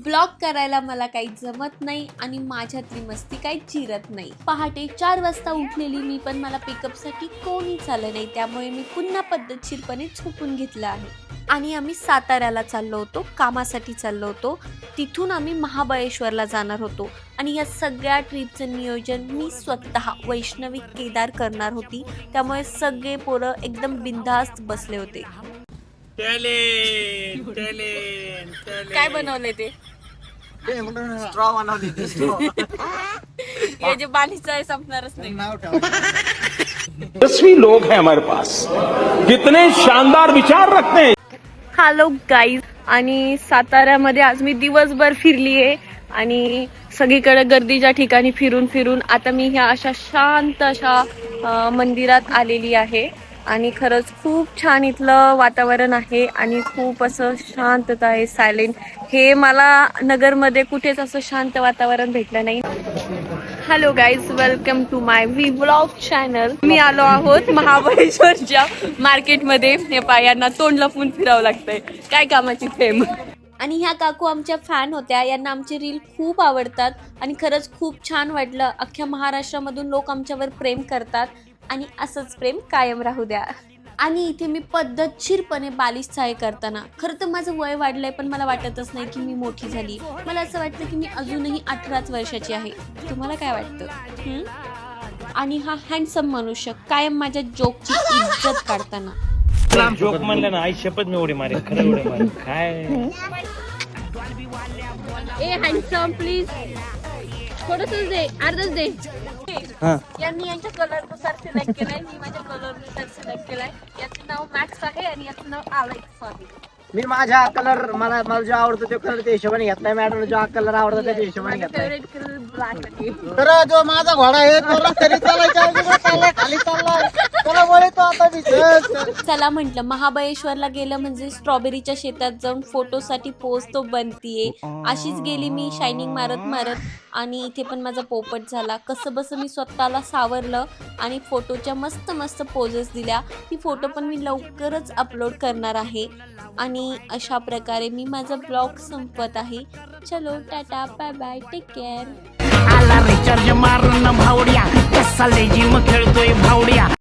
Blog करायला मला काही जमत नाही आणि माझ्यातली मस्ती काही चिरत नाही. पहाटे 4 वाजता उठलेली मी, पण मला पिकअपसाठी कोणीच आलं नाही, त्यामुळे मी पुन्हा पद्धतशीरपणे झोपून घेतलं आहे. आणि आम्ही साताऱ्याला चाललो होतो, कामासाठी चाललो होतो. तिथून आम्ही महाबळेश्वरला जाणार होतो आणि या सगळ्या ट्रिपचं नियोजन मी स्वतः वैष्णवी केदार करणार होती, त्यामुळे सगळे पोरं एकदम बिनधास्त बसले होते. काय बनवले ते? स्ट्रॉ बनवली स्ट्रॉ. हे जे बालिश आहे संपणारच नाही. नाव ठेवा. 10 लोग हैं हमारे पास, कितने शानदार विचार रखते हैं. हॅलो गाईज, आणि साताऱ्यामध्ये आज मी दिवसभर फिरली आहे आणि सगळीकडे गर्दीच्या ठिकाणी फिरून फिरून आता मी ह्या अशा शांत अशा मंदिरात आलेली आहे. आणि खरंच खूप छान इथलं वातावरण आहे आणि खूप असं शांतता आहे, सायलेंट. हे मला नगरमध्ये कुठेच असं शांत वातावरण भेटलं नाही. Hello guys, welcome to my vlog channel. मी आलो आहोत महाबळेश्वरच्या मार्केटमध्ये. हे यांना तोंड लपून फिरावं लागतंय, काय कामाची फेम. आणि ह्या काकू आमच्या फॅन होत्या, यांना आमचे रील खूप आवडतात आणि खरंच खूप छान वाटलं. अख्ख्या महाराष्ट्रामधून लोक आमच्यावर प्रेम करतात आणि असंच प्रेम कायम राहू द्या. आणि इथे मी पद्धतशीरपणे बालिश चाळे करताना, खरं तर माझं वय वाढलंय, पण मला वाटतच नाही की मी मोठी झाली. मला असं वाटतं की मी अजूनही 18 वर्षाची आहे. तुम्हाला काय वाटतं? आणि हा हँडसम मनुष्य कायम माझ्या जोकची इज्जत काढताना. जोक म्हणलं ना, आई शपथ मी उडी मारे, खरं उडी मारे. काय ए हँडसम प्लीज, थोडंसं दे, अर्धच दे. यांनी यांच्या कलर नुसार सिलेक्ट केलाय, मी माझ्या कलर नुसार सिलेक्ट केलाय. याचं नाव मॅक्स आहे आणि याचं नाव आलेक्स आहे. मी माझ्या कलर मला जो आवडतो तो कलर त्या हिशोबाने घेतलाय. मॅडम जो कलर आवडतो त्याच्या हिशोबाने घेतलाय. फेवरेट कलर ब्लॅक आहे. तर जो माझा घोडा आहे तो रस्त्याने चालायचा, खाली चाललाय, त्याला वळतो आता मी. चला म्हटलं, महाबळेश्वरला गेलं म्हणजे स्ट्रॉबेरीच्या शेतात जाऊन फोटोसाठी पोज तो बनतीये. अशीच गेली मी शायनिंग मारत मारत आणि इथे पण माझा पोपट झाला. कसं बसं मी स्वतःला सावरलं आणि फोटोच्या मस्त मस्त पोजेस दिल्या. ती फोटो पण मी लवकरच अपलोड करणार आहे. आणि अशा प्रकारे मी माझा ब्लॉग संपत आहे. चलो tata, bye bye, take care. आला रिचार्ज मारून भावड्या, कसा लेजिम खेळतोय भावड्या.